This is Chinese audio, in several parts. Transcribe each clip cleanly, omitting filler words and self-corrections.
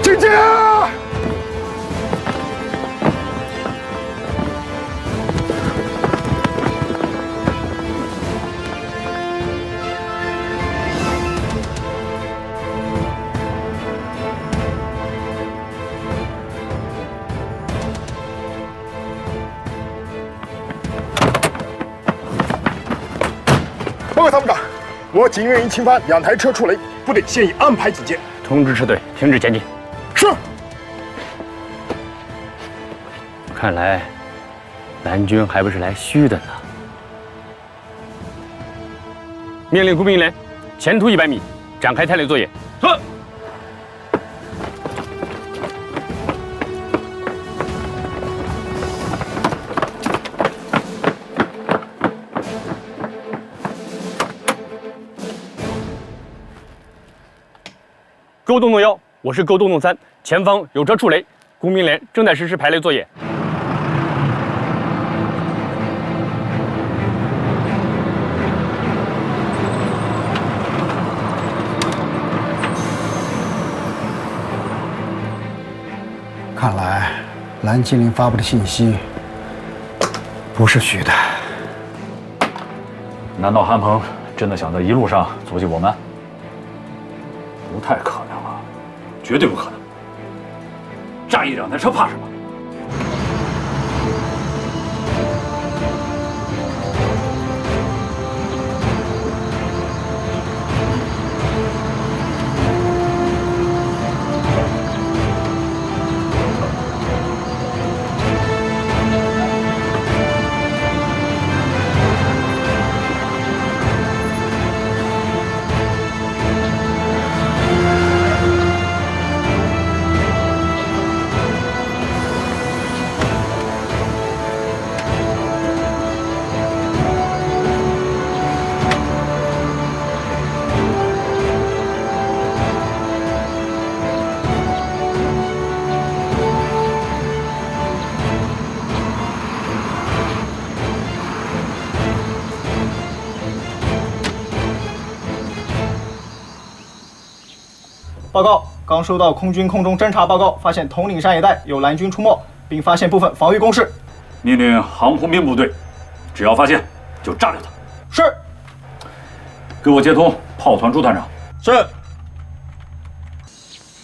进击！报告参谋长，我警员营侵犯2台车触雷，部队现已安排警戒。通知车队停止前进。是。看来，蓝军还不是来虚的呢。命令工兵连前突100米，展开探雷作业。是。沟洞洞1，我是沟洞洞3，前方有车触雷，工兵连正在实施排雷作业。看来蓝精灵发布的信息不是虚的。难道韩鹏真的想在一路上阻击我们？不太可能了，绝对不可能！炸1、2台车怕什么？报告，刚收到空军空中侦察报告，发现统领山一带有蓝军出没，并发现部分防御工事。命令航空兵部队，只要发现就炸掉它。是。给我接通炮团朱团长。是。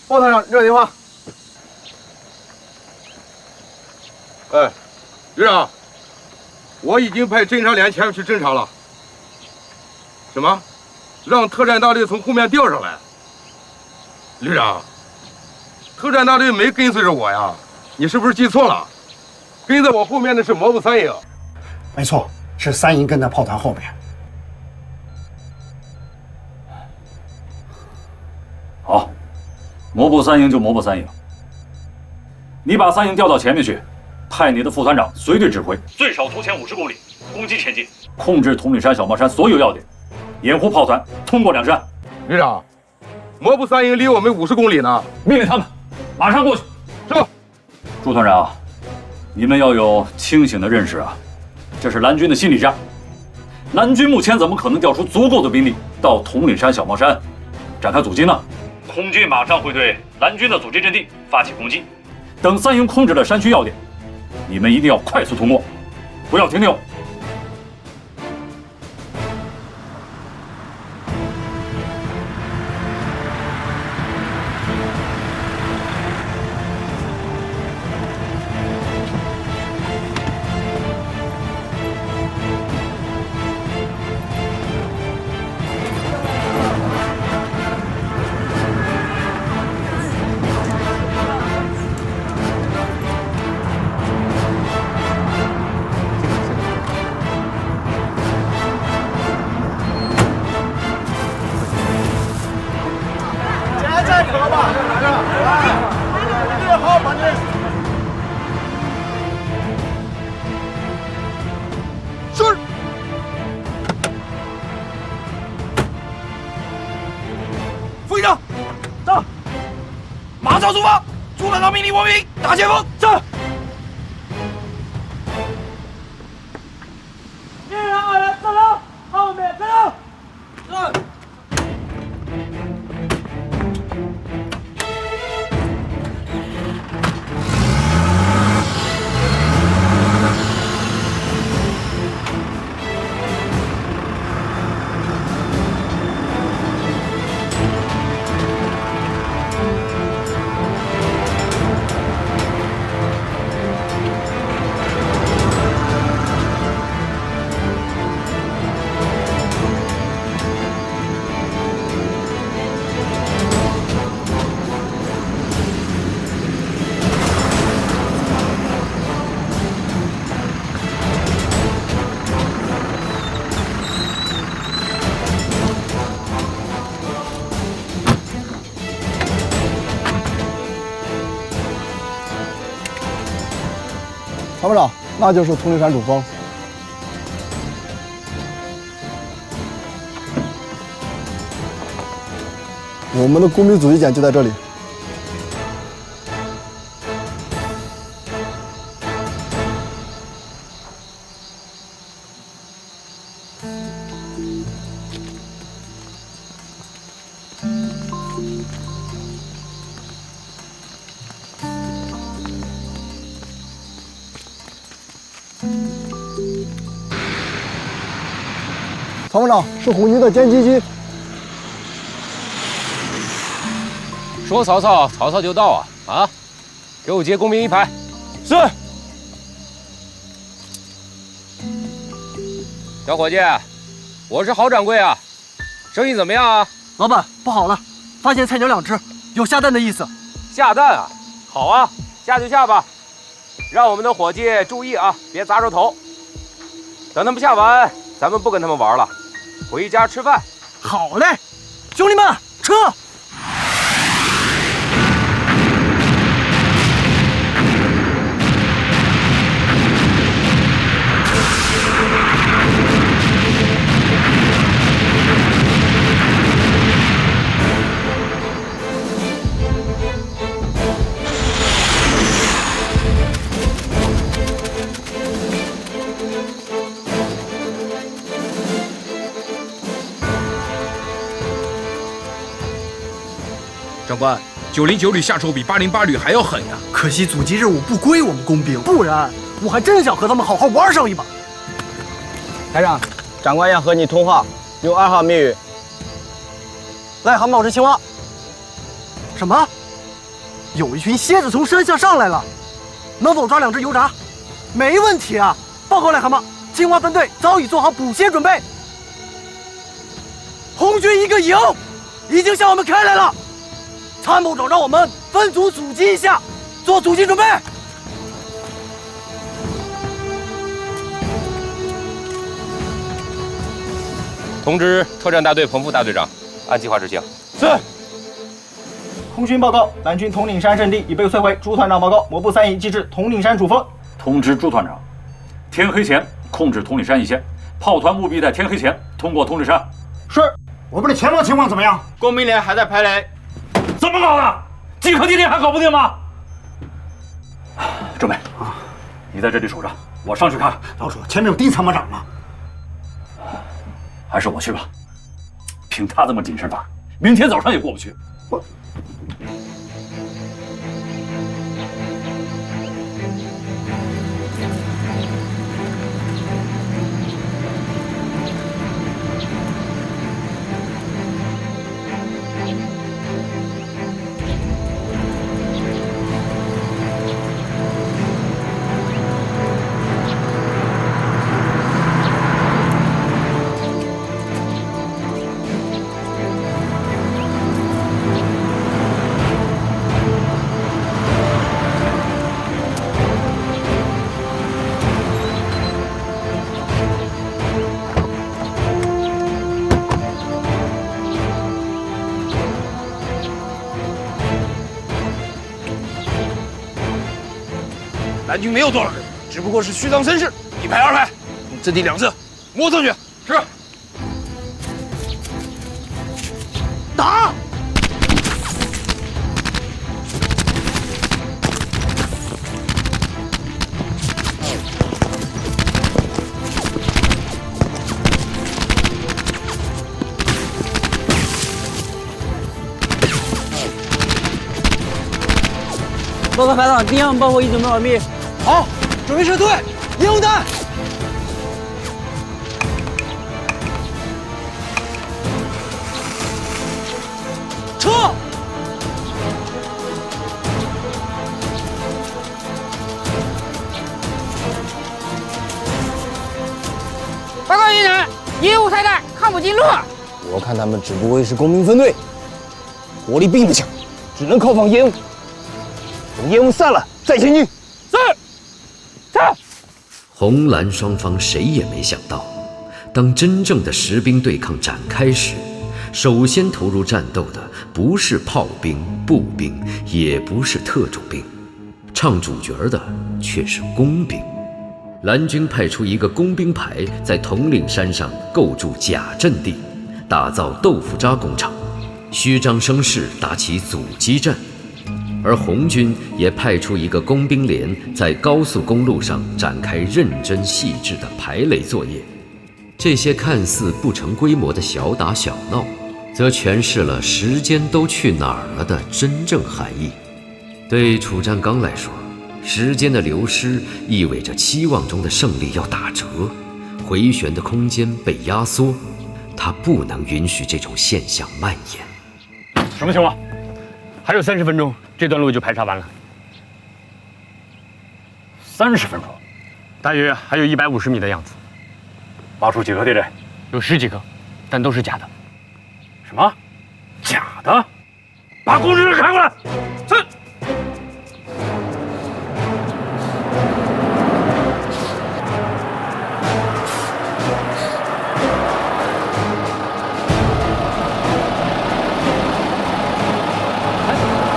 鲍团长，热电话。哎，旅长，我已经派侦察连前去侦察了。什么？让特战大队从后面调上来？旅长，特战大队没跟随着我呀，你是不是记错了？跟在我后面的是摩步3营。没错，是3营跟在炮团后面。好，摩步3营就摩步3营，你把3营调到前面去，派你的副团长随队指挥，最少突前50公里，攻击前进，控制统领山、小帽山所有要点，掩护炮团通过2山。旅长，摩步3营离我们50公里呢。命令他们马上过去。是。朱团长，你们要有清醒的认识啊，这是蓝军的心理战。蓝军目前怎么可能调出足够的兵力到统领山、小帽山展开阻击呢？空军马上会对蓝军的阻击阵地发起攻击。等3营控制了山区要点，你们一定要快速通过，不要停留。命令，我命令，大前锋上！122人走了，后面跟上。是。参谋长，那就是通灵山主峰。我们的工兵阻击点就在这里。参谋长，是红军的歼击机。说曹操，曹操就到啊！啊，给我接工兵一排。是。小伙计，我是郝掌柜啊，生意怎么样啊？老板，不好了，发现菜鸟2只，有下蛋的意思。下蛋啊？好啊，下就下吧，让我们的伙计注意啊，别砸着头。等他们下完，咱们不跟他们玩了，回家吃饭。好嘞，兄弟们，撤！长官，909旅下手比808旅还要狠呀！可惜阻击任务不归我们工兵，不然我还真想和他们好好玩上一把。台长，长官要和你通话，用2号密语。癞蛤蟆是青蛙。什么？有一群蝎子从山下上来了，能否抓2只油炸？没问题啊！报告癞蛤蟆，青蛙分队早已做好补血准备。红军1个营已经向我们开来了。参谋长让我们分组阻击一下，做阻击准备。通知特战大队彭副大队长，按计划执行。是。空军报告，蓝军统领山阵地已被摧毁。朱团长报告，摩步3营击至统领山主峰。通知朱团长，天黑前控制统领山一线，炮团务必在天黑前通过统领山。是。我们的前方情况怎么样？工兵连还在排雷。怎么搞的？几颗地雷还搞不定吗？政委，你在这里守着，我上去看。老鼠，前面有丁参谋长呢。还是我去吧。凭他这么谨慎法，明天早上也过不去。蓝军没有多少人，只不过是虚张声势。1排2排，阵地2侧，摸上去。是。打！报告排长，敌航炮火已准备完毕。好，准备撤退，烟雾弹。撤！报告营长，烟雾太大，看不清路。我看他们只不过是工兵分队，火力并不强，只能靠防烟雾。等烟雾散了再前进。红蓝双方谁也没想到，当真正的实兵对抗展开时，首先投入战斗的不是炮兵、步兵，也不是特种兵，唱主角的却是工兵。蓝军派出一个工兵排在统领山上构筑假阵地，打造豆腐渣工厂，虚张声势打起阻击战。而红军也派出一个工兵连在高速公路上展开认真细致的排雷作业。这些看似不成规模的小打小闹，则诠释了时间都去哪儿了的真正含义。对楚占刚来说，时间的流失意味着期望中的胜利要打折，回旋的空间被压缩，他不能允许这种现象蔓延。什么情况？还有30分钟，这段路就排查完了。30分钟，大约还有150米的样子。挖出几颗地雷？有10几颗，但都是假的。什么？假的？把工程师开过来！是。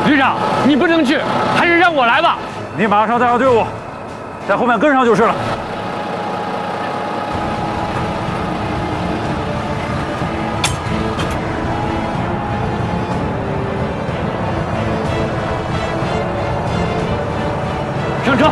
旅长，你不能去，还是让我来吧。你马上带上队伍，在后面跟上就是了。上车。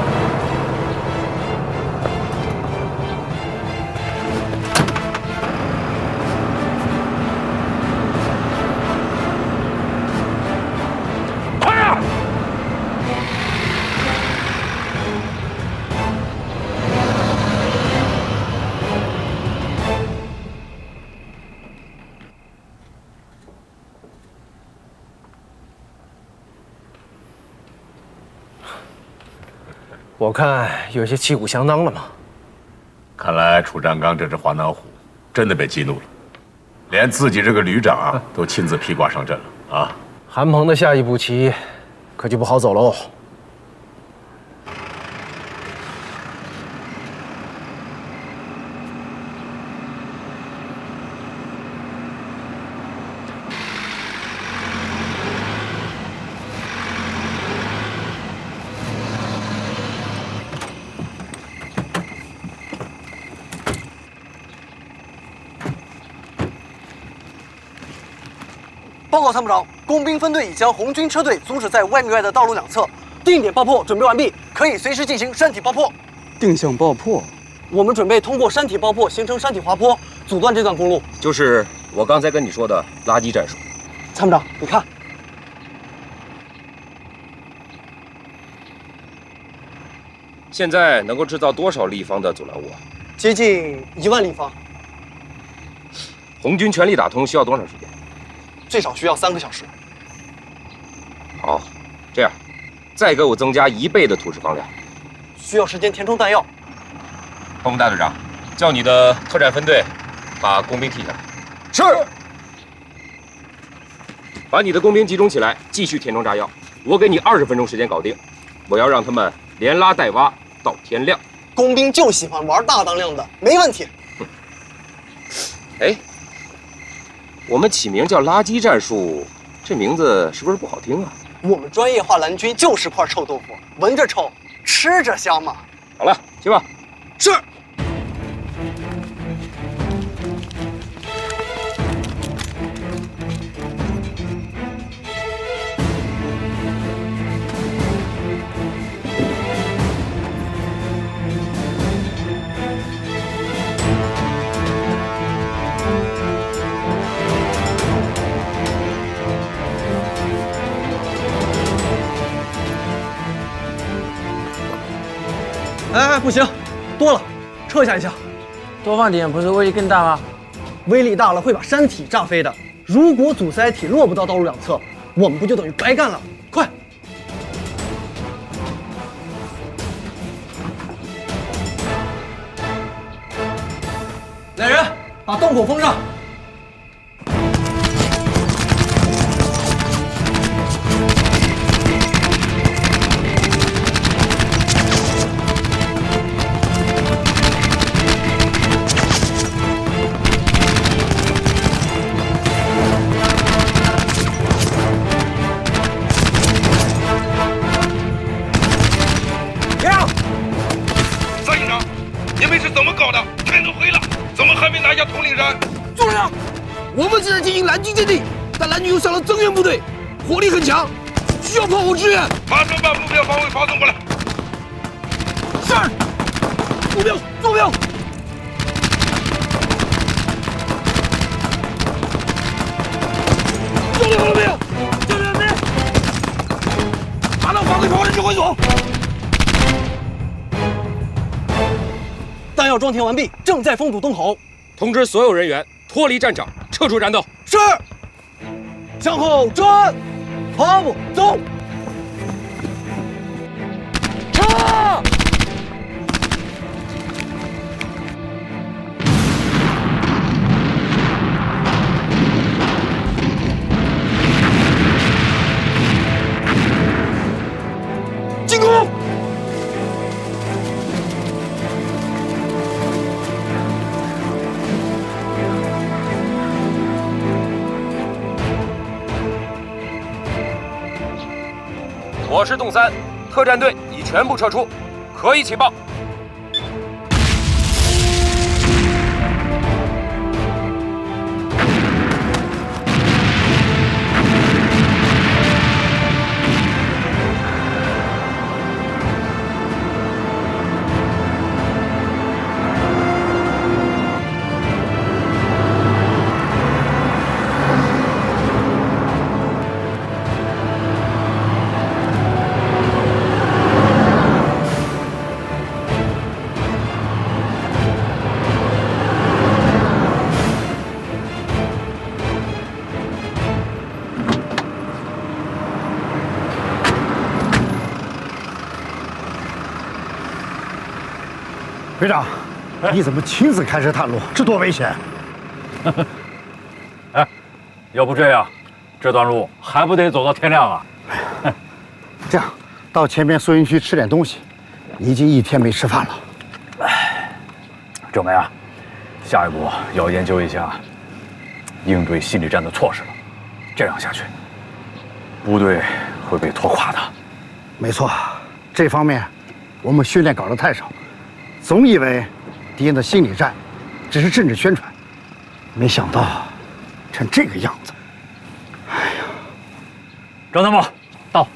我看有些旗鼓相当了嘛。看来楚占刚这只华南虎真的被激怒了，连自己这个旅长啊都亲自披挂上阵了啊！韩鹏的下一步棋可就不好走喽。报告参谋长，工兵分队已将红军车队阻止在外面外的道路两侧，定点爆破准备完毕，可以随时进行山体爆破。定向爆破，我们准备通过山体爆破形成山体滑坡，阻断这段公路。就是我刚才跟你说的垃圾战术。参谋长，你看，现在能够制造多少立方的阻拦物啊？接近1万立方，红军全力打通需要多长时间？最少需要3个小时。好，这样，再给我增加1倍的土石方量。需要时间填充弹药。报告大队长，叫你的特战分队把工兵替下来。是。把你的工兵集中起来，继续填充炸药。我给你20分钟时间搞定。我要让他们连拉带挖到天亮。工兵就喜欢玩大当量的，没问题。哎，我们起名叫垃圾战术，这名字是不是不好听啊？我们专业化蓝军就是块臭豆腐，闻着臭，吃着香嘛。好了，去吧。是。不行，多了，撤下一下。多放点不是威力更大吗？威力大了会把山体炸飞的。如果阻塞体落不到道路两侧，我们不就等于白干了？快！来人，把洞口封上。三营长，你们是怎么搞的？天都黑了，怎么还没拿下统领山？朱连长，我们正在进行蓝军阵地，但蓝军又上了增援部队，火力很强，需要炮火支援。马上把目标方位发送过来。是。目标，坐标。兄弟好了没有？兄弟没？马上发回炮弹指挥所。弹药装填完毕，正在封堵洞口。通知所有人员脱离战场，撤出战斗。是。向后转，跑步走。撤！进攻！我是洞三，特战队已全部撤出，可以起爆。队长，你怎么亲自开车探路？这多危险！哎，要不这样，这段路还不得走到天亮啊？这样，到前面宿营区吃点东西，已经1天没吃饭了。政委啊，下一步要研究一下应对心理战的措施了。这样下去，部队会被拖垮的。没错，这方面我们训练搞得太少，总以为敌人的心理战只是政治宣传，没想到成这个样子。张参谋，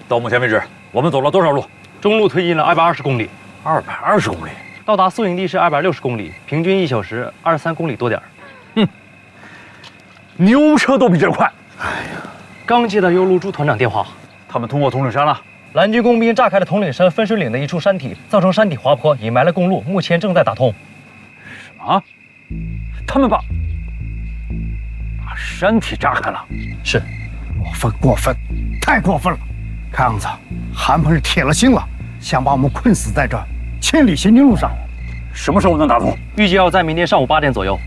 到目前为止，我们走了多少路？中路推进了220公里，220公里，到达宿营地是260公里，平均1小时23公里多点。牛车都比这快。哎呀，刚接到右路朱团长电话，他们通过统领山了。蓝军工兵炸开了统领山分水岭的一处山体，造成山体滑坡，隐埋了公路，目前正在打通。什么？他们把山体炸开了？是。过分，太过分了！看样子，韩鹏是铁了心了，想把我们困死在这千里行军路上。什么时候能打通？预计要在明天上午8点左右。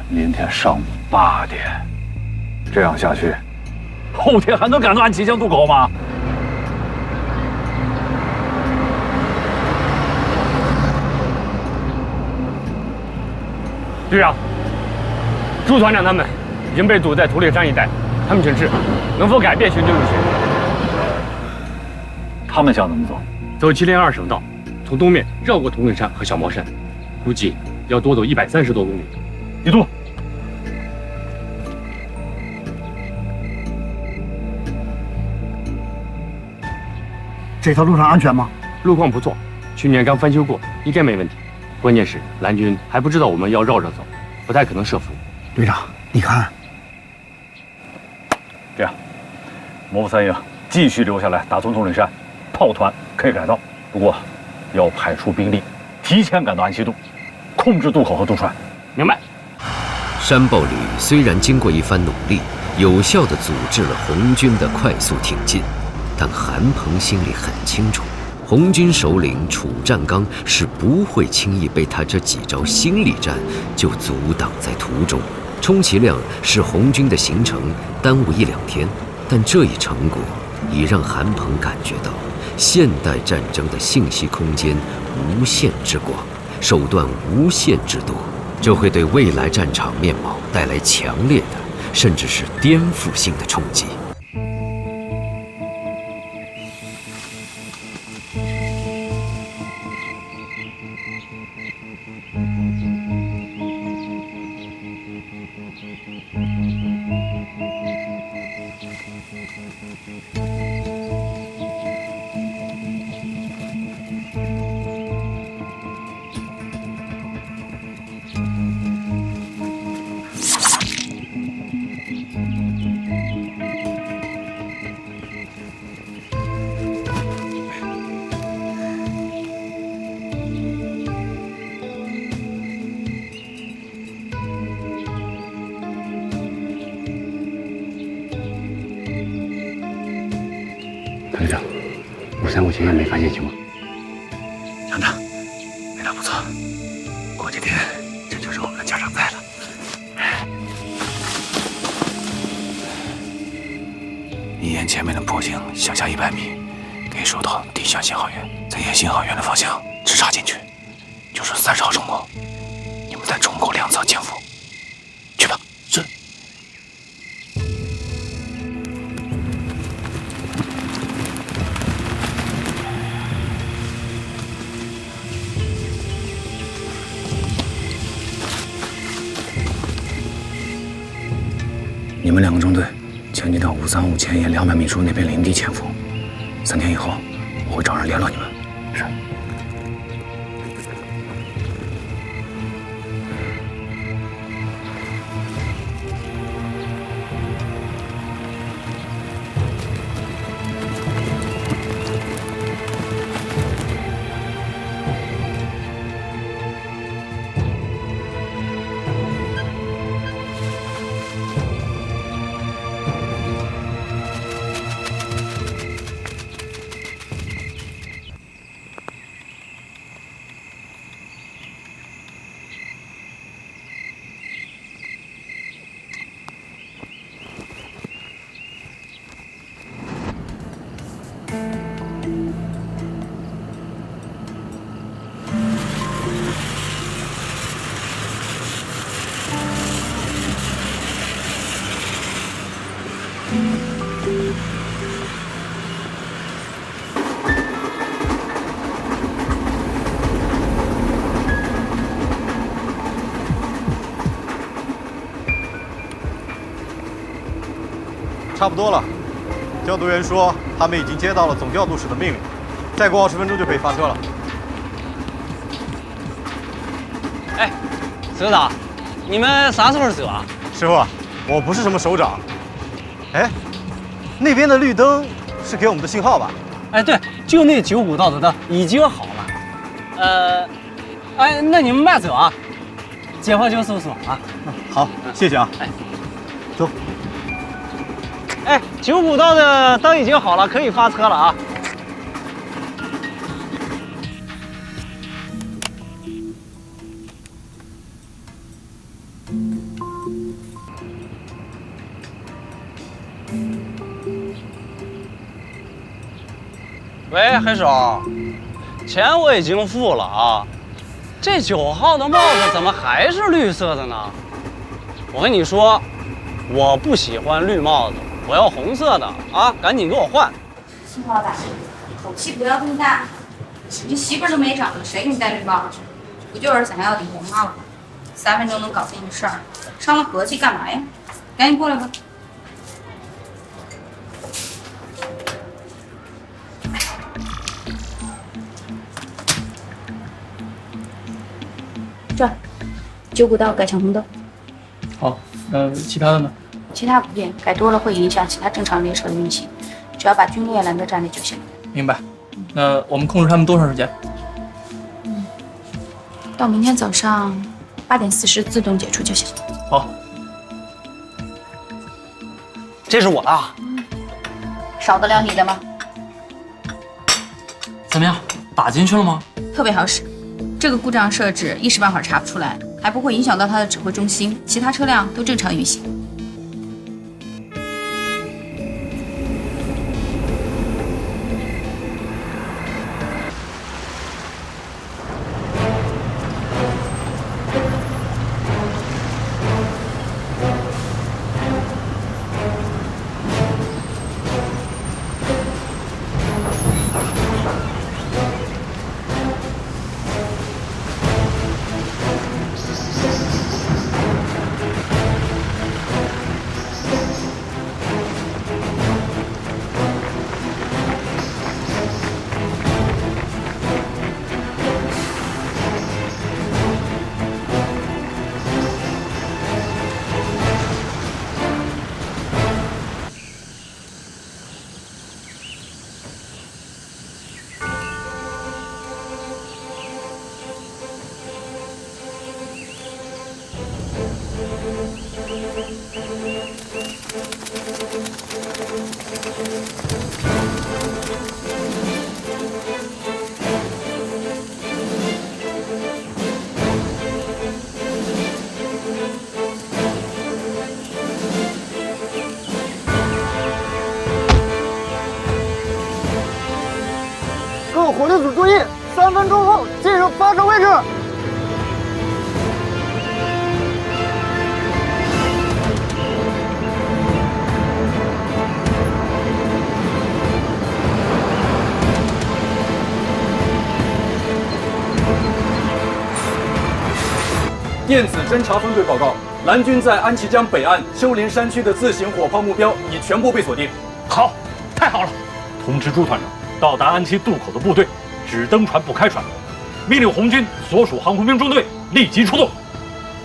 明天上午8点，这样下去，后天还能赶到安旗江渡口吗？队长，朱团长他们已经被堵在土岭山一带，他们请示能否改变行军路线？他们想怎么走？走702省道，从东面绕过统领山和小毛山，估计要多走130多公里。移动。这条路上安全吗？路况不错，去年刚翻修过，应该没问题。关键是蓝军还不知道我们要绕着走，不太可能设伏。队长，你看，这样，摩步3营继续留下来打通统领山，炮团可以改道，不过要派出兵力，提前赶到安西渡，控制渡口和渡船。明白？山豹旅虽然经过一番努力，有效地组织了红军的快速挺进，但韩鹏心里很清楚，红军首领楚占刚是不会轻易被他这几招心理战就阻挡在途中。充其量是红军的行程耽误1-2天，但这一成果已让韩鹏感觉到现代战争的信息空间无限之广，手段无限之多，这会对未来战场面貌带来强烈的，甚至是颠覆性的冲击。团长，535前沿没发现情况。厂长，味道不错，过几天这就是我们的家常菜了。一沿前面的坡径向下100米，可以收到地下信号源，再沿信号源的方向直插进去，就是30号中模。你们在中沟2侧潜伏，去吧。是。你们2个中队前进到535前沿200米处那片林地潜伏，3天以后我会找人联络你们。是。差不多了，调度员说他们已经接到了总调度室的命令，再过20分钟就可以发车了。哎，首长，你们啥时候走啊？师傅，我不是什么首长。哎，那边的绿灯是给我们的信号吧？哎，对，就那95道的灯已经好了。哎，那你们慢走啊，解放军叔叔啊。好，谢谢啊。哎，走。哎，95道的灯已经好了，可以发车了啊！喂，黑手，钱我已经付了啊，这9号的帽子怎么还是绿色的呢？我跟你说，我不喜欢绿帽子。我要红色的啊！赶紧给我换。秦老板，口气不要这么大，你媳妇儿都没找着，谁给你戴绿帽子？不就是想要顶红帽吗？3分钟能搞定的事儿，伤了和气干嘛呀？赶紧过来吧。转，95道改成红灯。好，其他的呢？其他不变，改多了会影响其他正常列车的运行，只要把军烈拦在站里就行了。明白。那我们控制他们多长时间？到明天早上8点40自动解除就行。好。这是我的。少得了你的吗？怎么样，打进去了吗？特别好使，这个故障设置一时半会儿查不出来，还不会影响到它的指挥中心，其他车辆都正常运行。各火力组注意，3分钟后进入发射位置。电子侦察分队报告，蓝军在安旗江北岸丘陵山区的自行火炮目标已全部被锁定。好，太好了！通知朱团长，到达安旗渡口的部队只登船不开船，命令红军所属航空兵中队立即出动，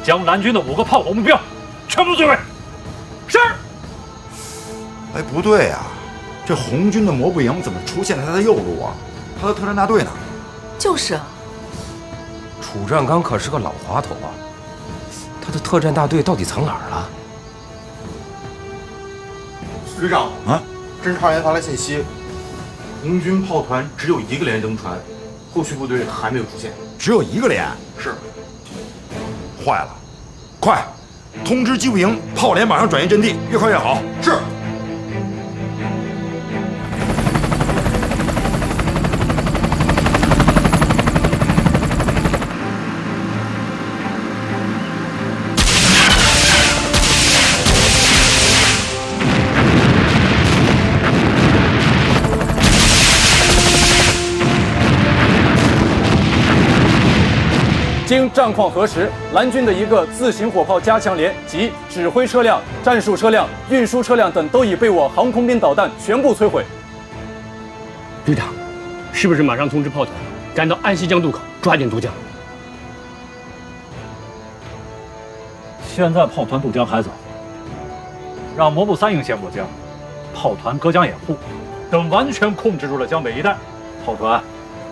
将蓝军的5个炮火目标全部摧毁。是。哎，不对呀，这红军的摩步营怎么出现在他的右路啊？他的特战大队呢？就是啊，楚占刚可是个老滑头啊，他的特战大队到底藏哪儿了？旅长啊，侦察员发来信息，红军炮团只有1个连登船，后续部队还没有出现。只有1个连？是。坏了，快通知机步营炮连马上转移阵地，越快越好。是。经战况核实，蓝军的1个自行火炮加强连及指挥车辆、战术车辆、运输车辆等都已被我航空兵导弹全部摧毁。旅长，是不是马上通知炮团赶到安溪江渡口，抓紧渡江？现在炮团渡江还早，让摩步3营先过江，炮团隔江掩护，等完全控制住了江北一带，炮团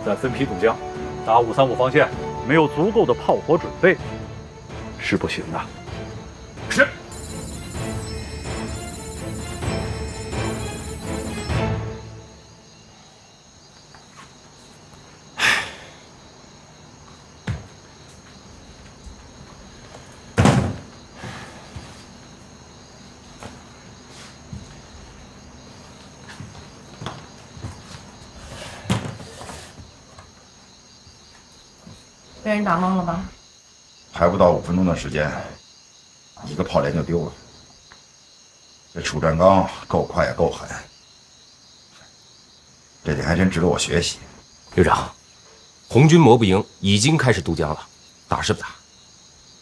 再分批渡江。打535防线没有足够的炮火准备是不行的。是。被人打懵了吧？还不到5分钟的时间，1个炮连就丢了。这楚占刚够快也够狠，这点还真值得我学习。旅长，红军摩步营已经开始渡江了，打是不打？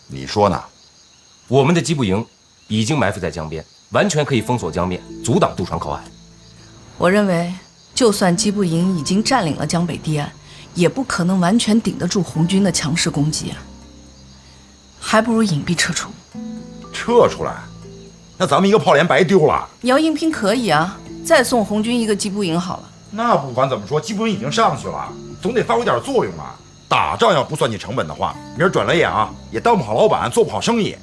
你说呢？我们的机步营已经埋伏在江边，完全可以封锁江面，阻挡渡船靠岸。我认为，就算机步营已经占领了江北堤岸，也不可能完全顶得住红军的强势攻击啊，还不如隐蔽撤出。撤出来，那咱们1个炮连白丢了。你要硬拼可以啊，再送红军1个机步营好了。那不管怎么说，机步营已经上去了，总得发挥点作用啊。打仗要不算计成本的话，明儿转了眼啊，也当不好老板，做不好生意。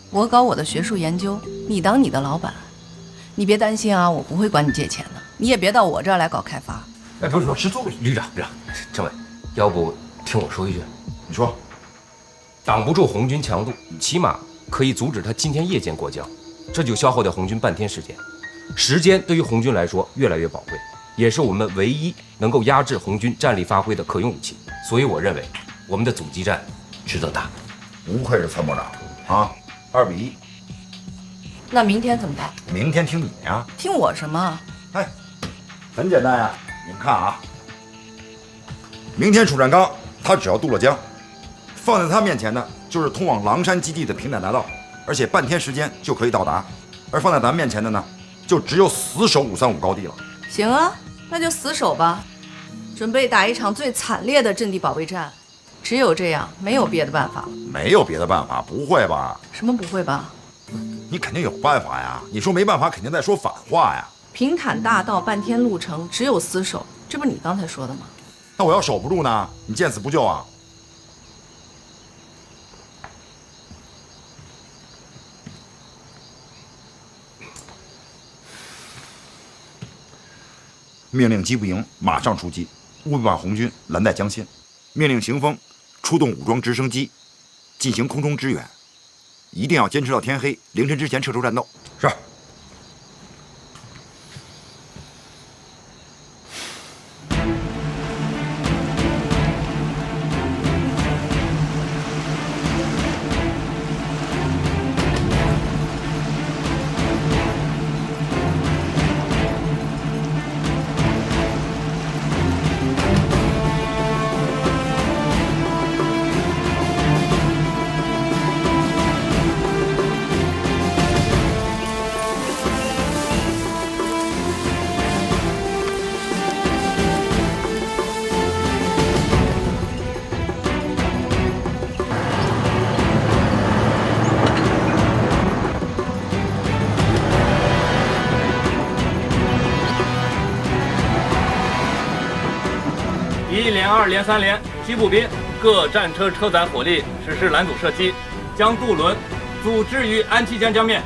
我搞我的学术研究，你当你的老板。你别担心啊，我不会管你借钱的。你也别到我这儿来搞开发。哎，不是，是作为旅长，政委，要不听我说一句？你说，挡不住红军强渡，起码可以阻止他今天夜间过江，这就消耗掉红军半天时间。时间对于红军来说越来越宝贵，也是我们唯一能够压制红军战力发挥的可用武器。所以我认为，我们的阻击战值得打。不愧是参谋长啊，2比1。那明天怎么办？明天听你的呀。听我什么？哎，很简单呀，你们看啊，明天楚占刚他只要渡了江，放在他面前呢就是通往狼山基地的平坦大道，而且半天时间就可以到达。而放在咱们面前的呢，就只有死守535高地了。行啊，那就死守吧，准备打一场最惨烈的阵地保卫战。只有这样，没有别的办法了。没有别的办法？不会吧？什么不会吧？你肯定有办法呀！你说没办法，肯定在说反话呀！平坦大道半天路程，只有死守，这不是你刚才说的吗？那我要守不住呢？你见死不救啊？命令机步营马上出击，务必把红军拦在江心。命令行风出动武装直升机进行空中支援。一定要坚持到天黑，凌晨之前撤出战斗。是。1连、2连、3连，西步兵各战车车载火力实施拦阻射击，将渡轮阻滞于安七江江面。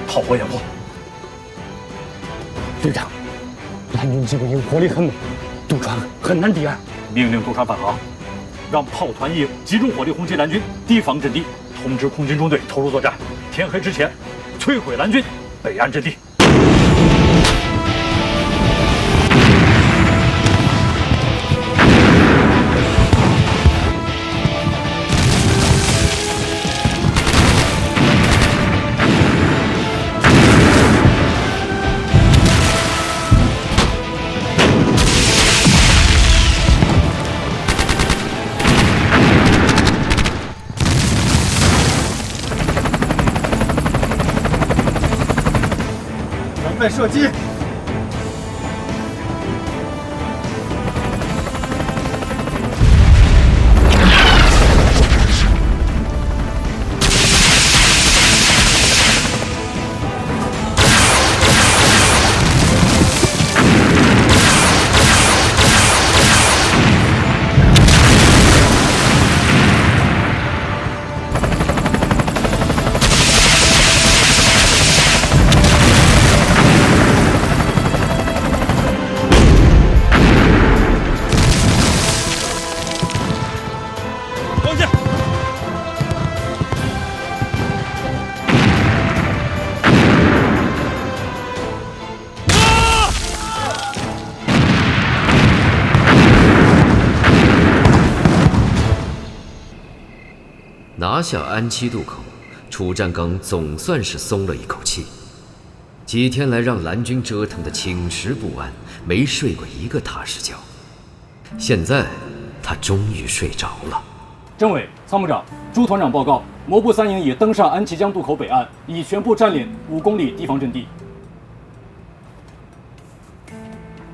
炮火掩护。旅长，蓝军机步营火力很猛，渡船很难抵岸。命令渡船返航，让炮团一营集中火力轰击蓝军，提防阵地。通知空军中队投入作战，天黑之前摧毁蓝军北岸阵地。射击！拿下安七渡口，楚占刚总算是松了一口气。几天来让蓝军折腾得寝食不安，没睡过一个踏实觉。现在他终于睡着了。政委、参谋长、朱团长报告：摩步3营已登上安七江渡口北岸，已全部占领5公里堤防阵地。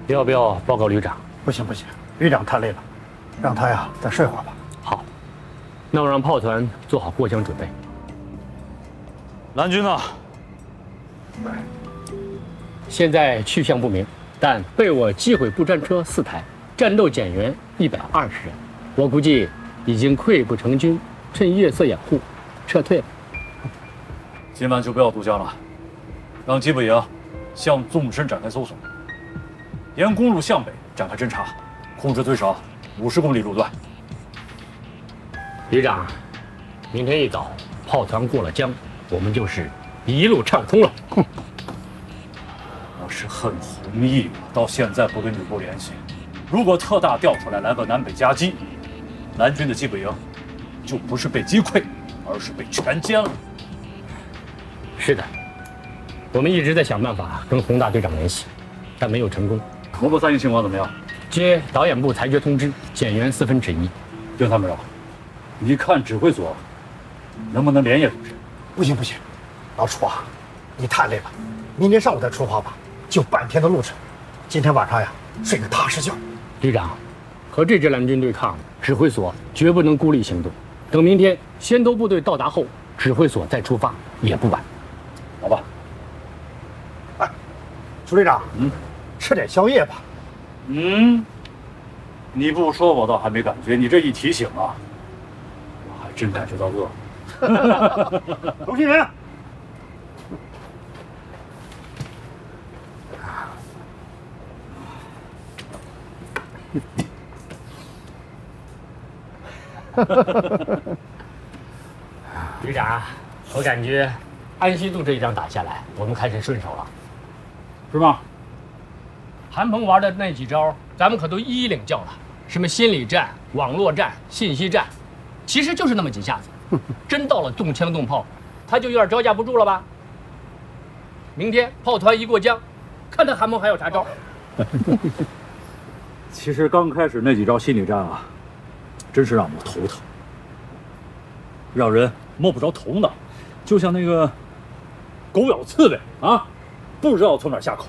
要不要报告旅长？不行，旅长太累了，让他呀再睡会儿吧。好。那我让炮团做好过江准备。蓝军呢？现在去向不明，但被我击毁步战车4台，战斗减员120人。我估计已经溃不成军，趁夜色掩护撤退了。今晚就不要渡江了，让机步营向纵深展开搜索，沿公路向北展开侦查，控制最少50公里路段。旅长，明天一早炮团过了江，我们就是一路畅通了。哼，我是恨弘毅到现在不跟吕布联系。如果特大调出来来个南北夹击，蓝军的机步营就不是被击溃，而是被全歼了。是的，我们一直在想办法跟洪大队长联系，但没有成功。摩步3营情况怎么样？接导演部裁决通知，减员1/4。丁参谋长，你看指挥所能不能连夜组织？不行不行，老楚啊，你太累了，明天上午再出发吧，就半天的路程。今天晚上呀，睡个踏实觉。旅长，和这支蓝军对抗，指挥所绝不能孤立行动。等明天先头部队到达后，指挥所再出发也不晚。好吧。哎，朱队长，吃点宵夜吧。你不说我倒还没感觉，你这一提醒啊，我还真感觉到饿。同心人，旅长，我感觉安西渡这一仗打下来，我们开始顺手了，是吗？韩鹏玩的那几招，咱们可都一一领教了。什么心理战、网络战、信息战，其实就是那么几下子。真到了动枪动炮，他就有点招架不住了吧？明天炮团一过江，看他韩鹏还有啥招。其实刚开始那几招心理战啊，真是让我头疼，让人摸不着头脑，就像那个狗咬刺猬啊，不知道从哪下口。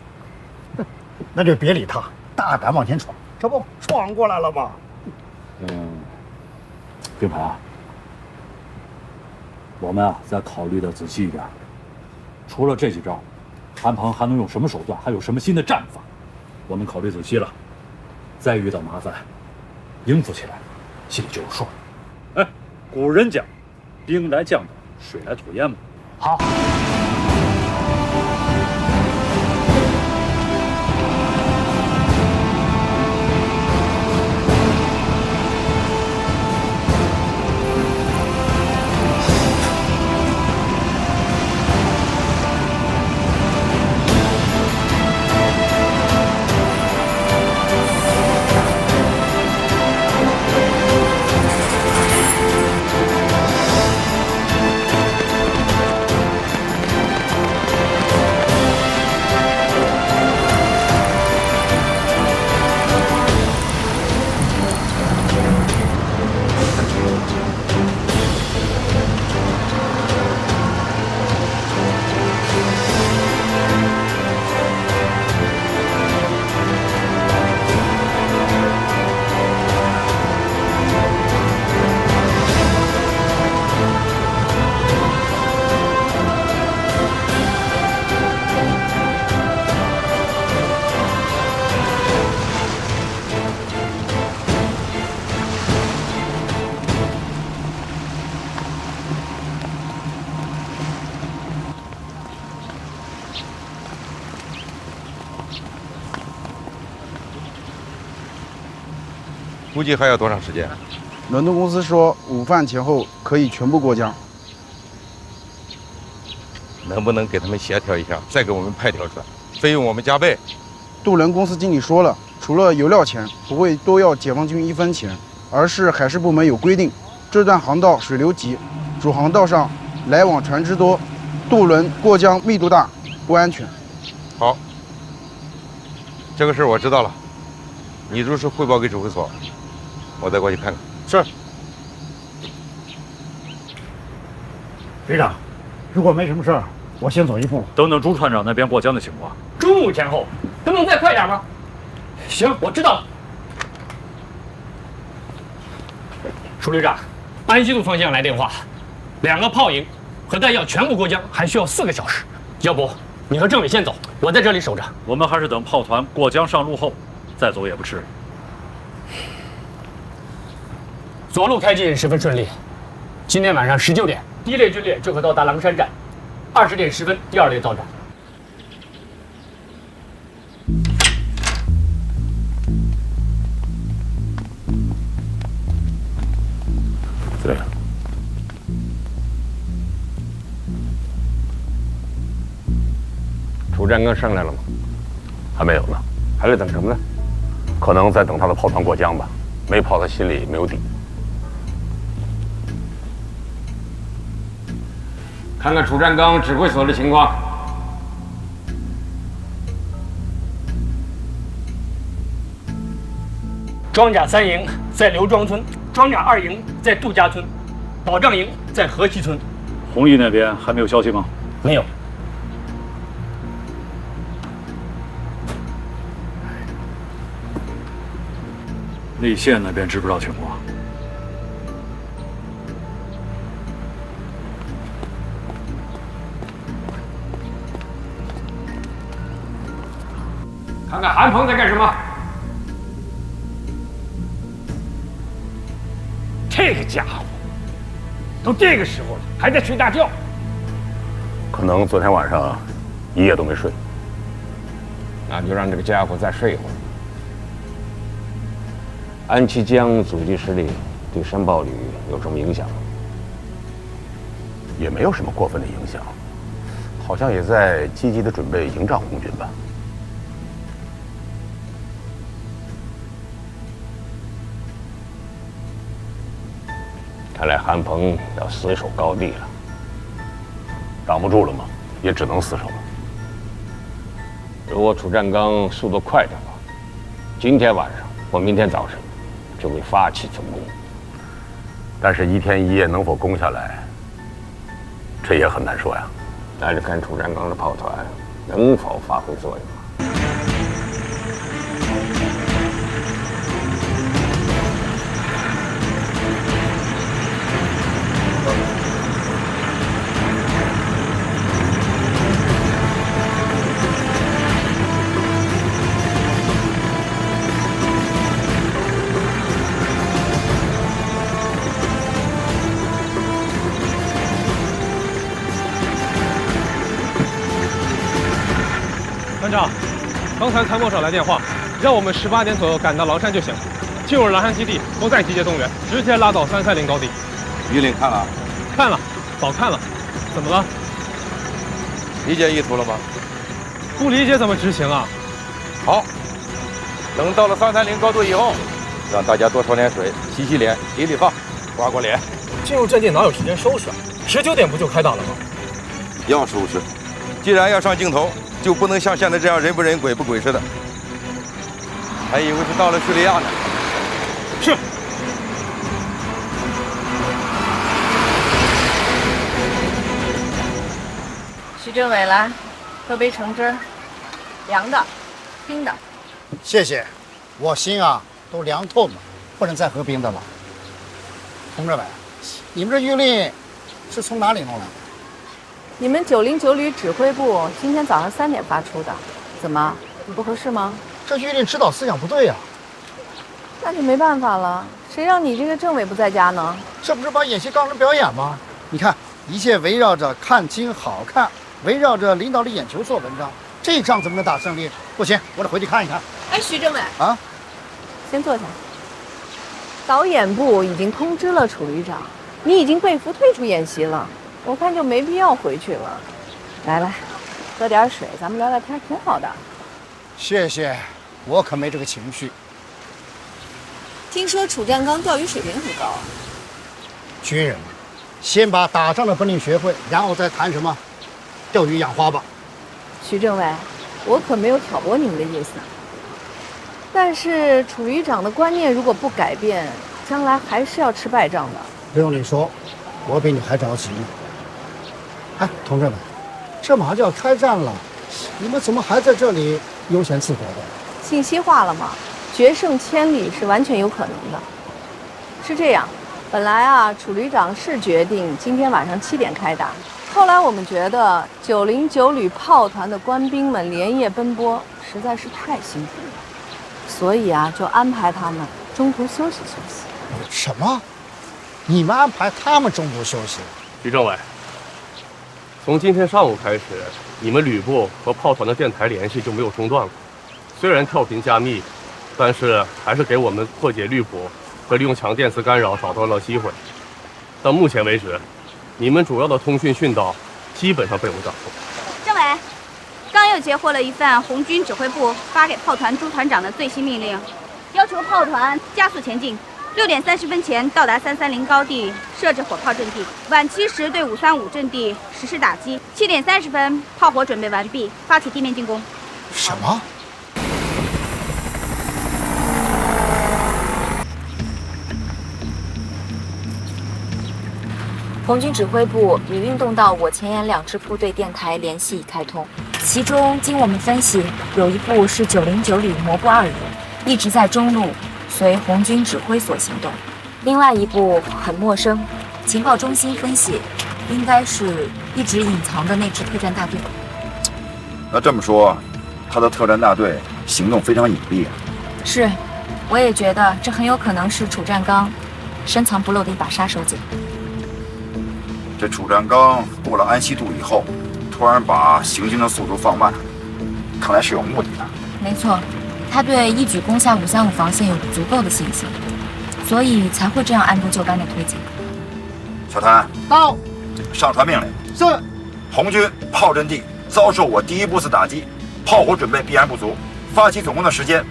那就别理他，大胆往前闯，这不闯过来了吗？兵排啊，我们啊再考虑的仔细一点。除了这几招，韩鹏还能用什么手段？还有什么新的战法？我们考虑仔细了，再遇到麻烦，应付起来心里就有数。哎，古人讲，兵来将挡，水来土掩嘛。好。估计还要多长时间？伦敦公司说午饭前后可以全部过江。能不能给他们协调一下，再给我们派条船，费用我们加倍？渡轮公司经理说了，除了油料钱，不会多要解放军1分钱，而是海事部门有规定，这段航道水流急，主航道上来往船只多，渡轮过江密度大，不安全。好，这个事儿我知道了，你如实汇报给指挥所，我再过去看看。是。队长，如果没什么事儿，我先走一步。等等朱船长那边过江的情况。中午前后，能不能再快点吗？行，我知道了。舒旅长，安西路方向来电话，2个炮营和弹药全部过江，还需要4个小时。要不你和政委先走，我在这里守着。我们还是等炮团过江上路后再走也不迟。左路开进十分顺利，今天晚上19点，第1列军列就可到达狼山站，20点10分第2列到站。司令，楚占刚上来了吗？还没有呢，还在等什么呢？可能在等他的炮团过江吧。没炮，他心里没有底。看看楚占刚指挥所的情况。装甲3营在刘庄村，装甲2营在杜家村，保障营在河西村。红一那边还没有消息吗？没有。立县那边知不知道情况？看看韩鹏在干什么？这个家伙，都这个时候了，还在睡大觉。可能昨天晚上一夜都没睡。那就让这个家伙再睡一会儿。安七江阻击失利，对山豹旅有什么影响吗？也没有什么过分的影响，好像也在积极的准备迎战红军吧。看来韩鹏要死守高地了，挡不住了吗？也只能死守了。如果楚占刚速度快的话，今天晚上或明天早晨就会发起总攻。但是1天1夜能否攻下来，这也很难说呀。那就看楚占刚的炮团能否发挥作用。团长，刚才参谋长来电话，让我们18点左右赶到狼山就行。进入狼山基地，不再集结动员，直接拉到330高地。于令看了？看了，早看了。怎么了？理解意图了吗？不理解怎么执行啊？好，等到了330高度以后，让大家多抽点水，洗洗脸，理理发，刮刮脸。进入阵地哪有时间收拾啊？19点不就开打了吗？要收拾，既然要上镜头，就不能像现在这样人不人鬼不鬼似的。还以为是到了叙利亚呢。是。徐政委来，喝杯橙汁儿，凉的，冰的。谢谢，我心啊都凉透了，不能再喝冰的了。佟政委，你们这谕令是从哪里弄来的？你们909旅指挥部今天早上3点发出的，怎么不合适吗？这谕令指导思想不对呀。那就没办法了，谁让你这个政委不在家呢？这不是把演习当成表演吗？你看，一切围绕着看清好看，围绕着领导的眼球做文章，这仗怎么能打胜利？不行，我得回去看一看。哎，徐政委啊，先坐下。导演部已经通知了楚旅长，你已经被俘退出演习了，我看就没必要回去了。来，喝点水，咱们聊聊天，挺好的。谢谢，我可没这个情绪。听说楚占刚钓鱼水平很高啊。军人，先把打仗的本领学会，然后再谈什么钓鱼养花吧。徐政委，我可没有挑拨您的意思。但是楚旅长的观念如果不改变，将来还是要吃败仗的。不用你说，我比你还着急呢。哎，同志们，这马上就要开战了，你们怎么还在这里悠闲自得的？信息化了吗？决胜千里是完全有可能的。是这样，本来啊，楚旅长是决定今天晚上7点开打，后来我们觉得909旅炮团的官兵们连夜奔波，实在是太辛苦了，所以啊，就安排他们中途休息休息。什么？你们安排他们中途休息？徐政委，从今天上午开始，你们旅部和炮团的电台联系就没有中断过。虽然跳频加密，但是还是给我们破解滤谱和利用强电磁干扰找到了机会。到目前为止，你们主要的通讯讯道基本上被我们掌控。政委，刚又截获了一份红军指挥部发给炮团朱团长的最新命令，要求炮团加速前进，6点30分前到达330高地设置火炮阵地，晚7时对535阵地实施打击，7点30分炮火准备完毕，发起地面进攻。什么？红军指挥部已运动到我前沿2支部队电台联系已开通，其中经我们分析，有一部是909旅摩步2营，一直在中路随红军指挥所行动；另外一部很陌生，情报中心分析，应该是一直隐藏的那支特战大队。那这么说，他的特战大队行动非常隐蔽啊。是，我也觉得这很有可能是楚占刚深藏不露的一把杀手锏。这楚占刚过了安西渡以后，突然把行军的速度放慢，看来是有目的的。没错，他对一举攻下535防线有足够的信心，所以才会这样按部就班的推进。小谭，到，上传命令。是。红军炮阵地遭受我第1波次打击，炮火准备必然不足，发起总攻的时间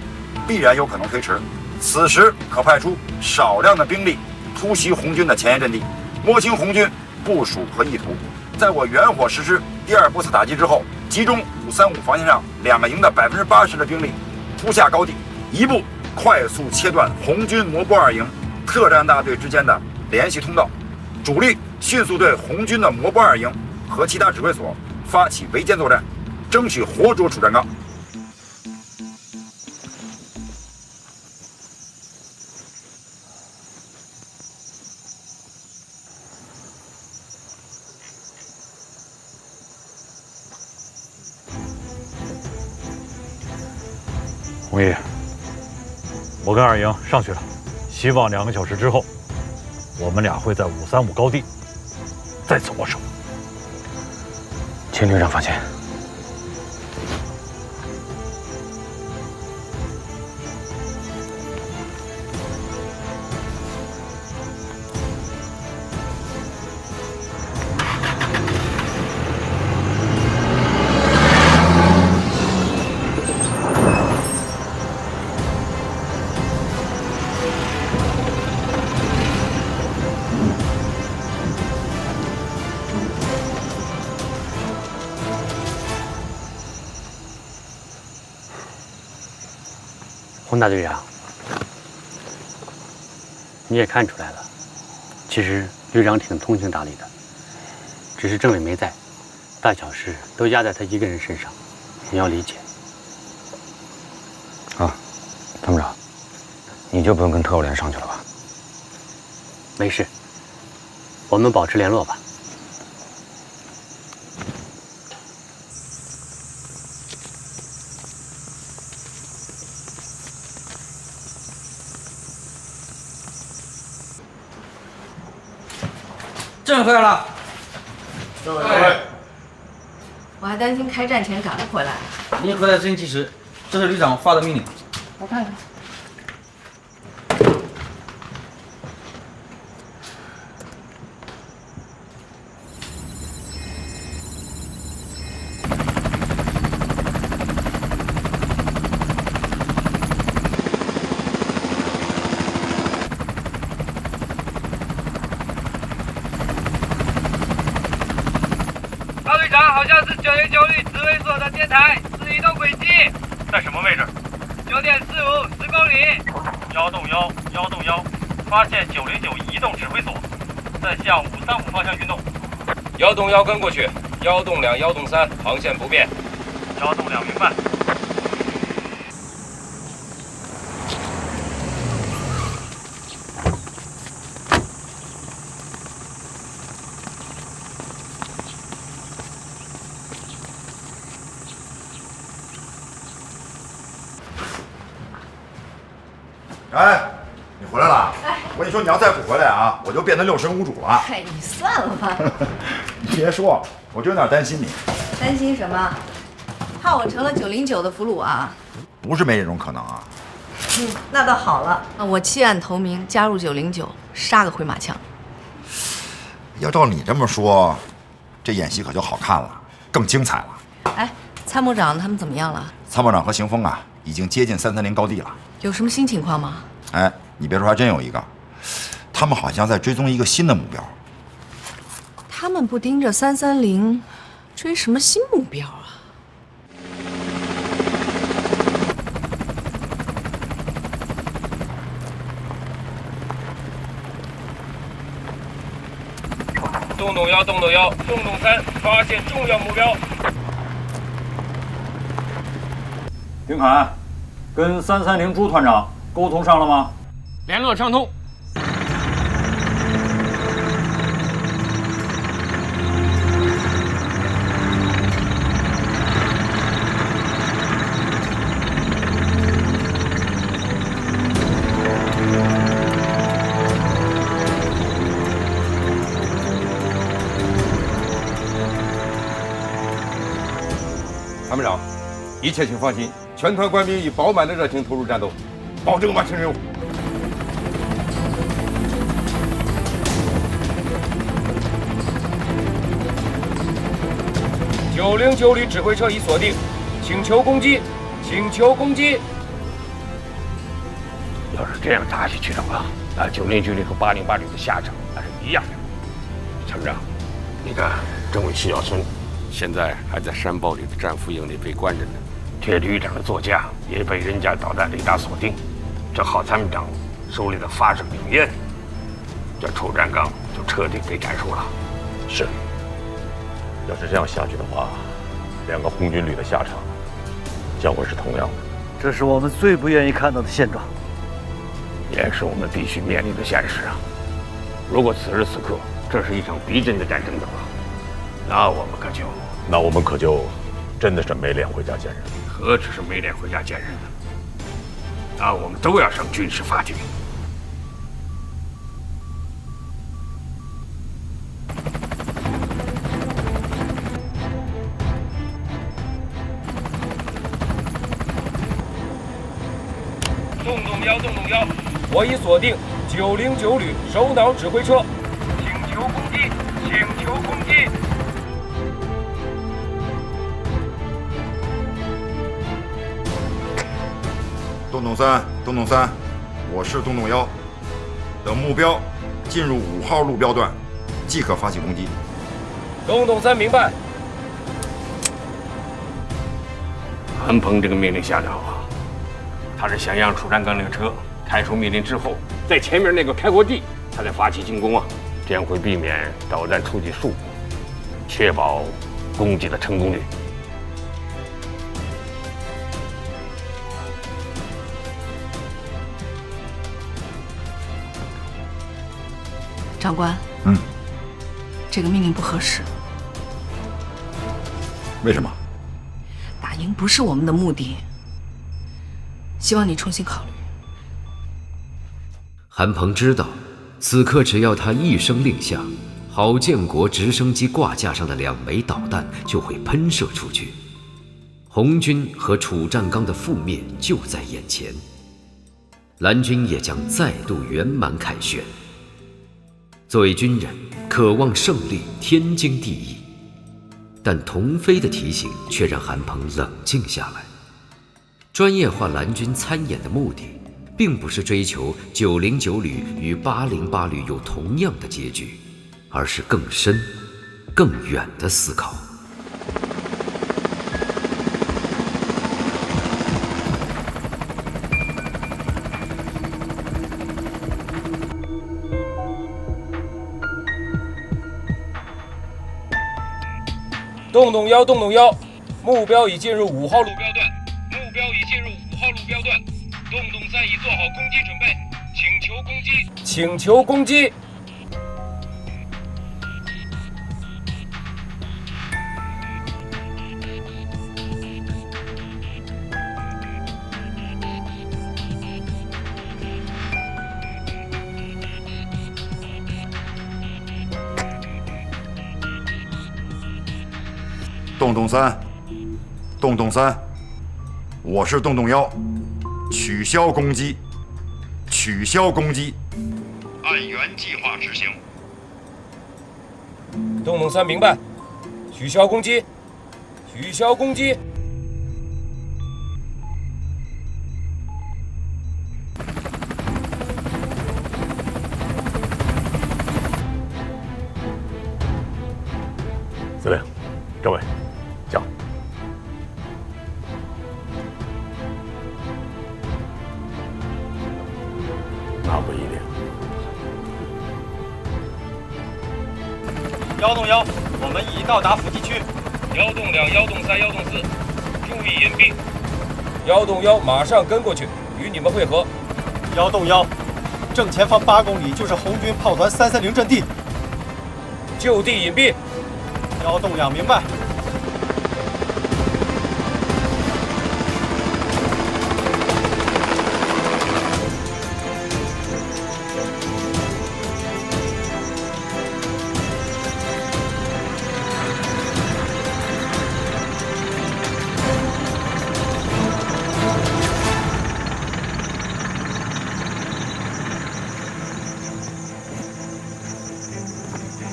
必然有可能推迟。此时可派出少量的兵力突袭红军的前沿阵地，摸清红军部署和意图，在我远火实施第2波次打击之后，集中535防线上2个营的80%的兵力突下高地，一步快速切断红军摩步2营特战大队之间的联系通道，主力迅速对红军的摩步2营和其他指挥所发起围歼作战，争取活捉楚占刚。红毅，我跟2营上去了，希望2个小时之后，我们俩会在535高地再次握手。请旅长放心。洪大队长，你也看出来了，其实旅长挺通情达理的，只是政委没在，大小事都压在他一个人身上，你要理解。啊，参谋长，你就不用跟特务连上去了吧？没事，我们保持联络吧。政委回来了。政委，我还担心开战前赶不回来。您回来真及时，这是旅长发的命令。我看看。好像是909旅指挥所的电台是移动轨迹，在什么位置？9点45，10公里。1动1，1动1，发现909移动指挥所，在向535方向运动。1动1跟过去，1动2，1动3，航线不变。1动2，明白。哎，你回来了？哎，我跟你说，你要再不回来啊，我就变成六神无主了。哎，你算了吧。你别说，我就有点担心你。担心什么？怕我成了909的俘虏啊？不是没这种可能啊。那倒好了，我弃暗投明，加入909，杀个回马枪。要照你这么说，这演习可就好看了，更精彩了。哎，参谋长他们怎么样了？参谋长和邢峰啊，已经接近330高地了。有什么新情况吗？哎，你别说，还真有一个，他们好像在追踪一个新的目标。他们不盯着330，追什么新目标啊？洞洞1，洞洞1，洞洞3，发现重要目标。丁凯，跟330朱团长沟通上了吗？联络畅通。参谋长，一切请放心，全团官兵以饱满的热情投入战斗，保证完成任务。909旅指挥车已锁定，请求攻击，请求攻击。要是这样打下去的话，那909旅和808旅的下场那是一样的。参谋长，你看政委徐小春现在还在山包里的战俘营里被关着呢，铁旅长的座驾也被人家导弹雷达锁定，这郝参谋长手里的发射灵焰，这楚占刚就彻底给斩首了。是，要是这样下去的话，2个红军旅的下场将会是同样的。这是我们最不愿意看到的现状，也是我们必须面临的现实啊！如果此时此刻这是一场逼真的战争的话，那我们可就真的是没脸回家见人。何止是没脸回家见人呢？那我们都要上军事法庭。洞洞1，洞洞1，我已锁定909旅首脑指挥车，请求攻击，请求攻击。洞洞3，洞洞3，我是洞洞1，等目标进入5号路标段，即可发起攻击。洞洞3明白。韩鹏这个命令下的好啊，他是想让楚占刚那个车开出命令之后，在前面那个开阔地，他再发起进攻啊，这样会避免导弹触及树木，确保攻击的成功率。长官，这个命令不合适。为什么？打赢不是我们的目的，希望你重新考虑。韩鹏知道，此刻只要他一声令下，郝建国直升机挂架上的2枚导弹就会喷射出去，红军和楚占刚的覆灭就在眼前，蓝军也将再度圆满凯旋。作为军人，渴望胜利天经地义，但童飞的提醒却让韩鹏冷静下来。专业化蓝军参演的目的，并不是追求909旅与808旅有同样的结局，而是更深、更远的思考。洞洞1，洞洞1，目标已进入5号路标段，目标已进入5号路标段，洞洞3已做好攻击准备，请求攻击，请求攻击。洞洞3，我是洞洞1，取消攻击，按原计划执行。洞洞3明白，取消攻击。司令，政委，讲。那不一定。1洞1，我们已到达伏击区。1洞2、1洞3、1洞4，注意隐蔽。1洞1马上跟过去，与你们会合。1洞1，正前方8公里就是红军炮团330阵地，就地隐蔽。1洞2明白。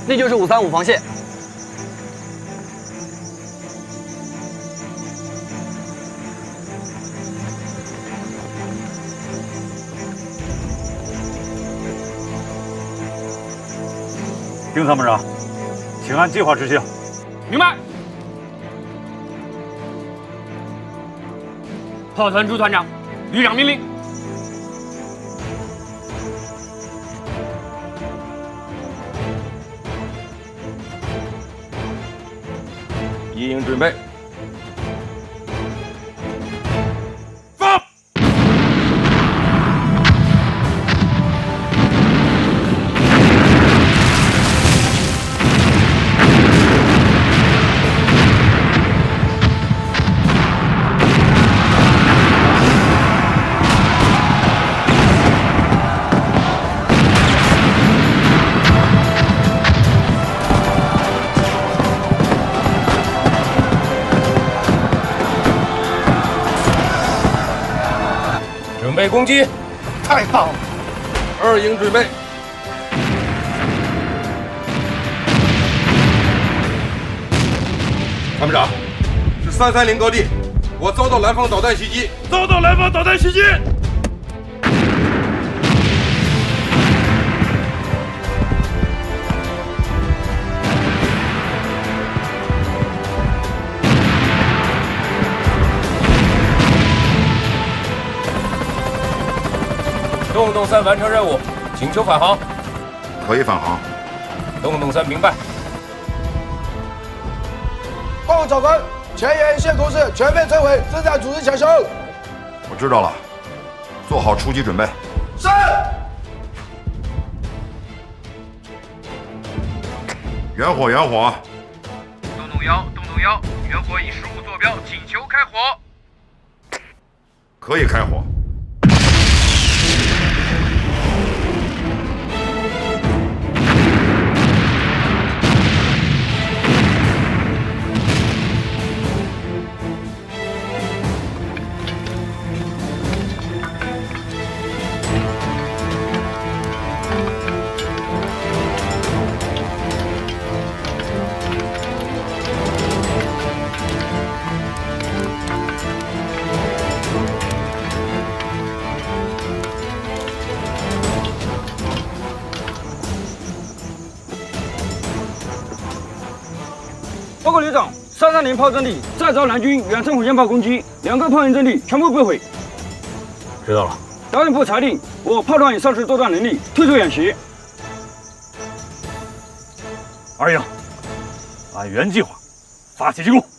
那就是535防线。丁参谋长，请按计划执行。明白。炮团朱团长，旅长命令。一营准备，放！准备攻击！太棒了！2营准备。参谋长，是330高地，我遭到蓝方导弹袭击。洞洞3完成任务，请求返航。可以返航。洞洞3明白。报告长官，前沿一线工事全面摧毁，正在组织抢修。我知道了，做好出击准备。是。远火，远火。洞洞1，远火以15坐标，请求开火。可以开火。报告旅长，330炮阵地再遭蓝军远程火箭炮攻击，2个炮营阵地全部被毁。知道了。导演部裁定我炮团已丧失作战能力，退出演习。2营，按原计划发起进攻。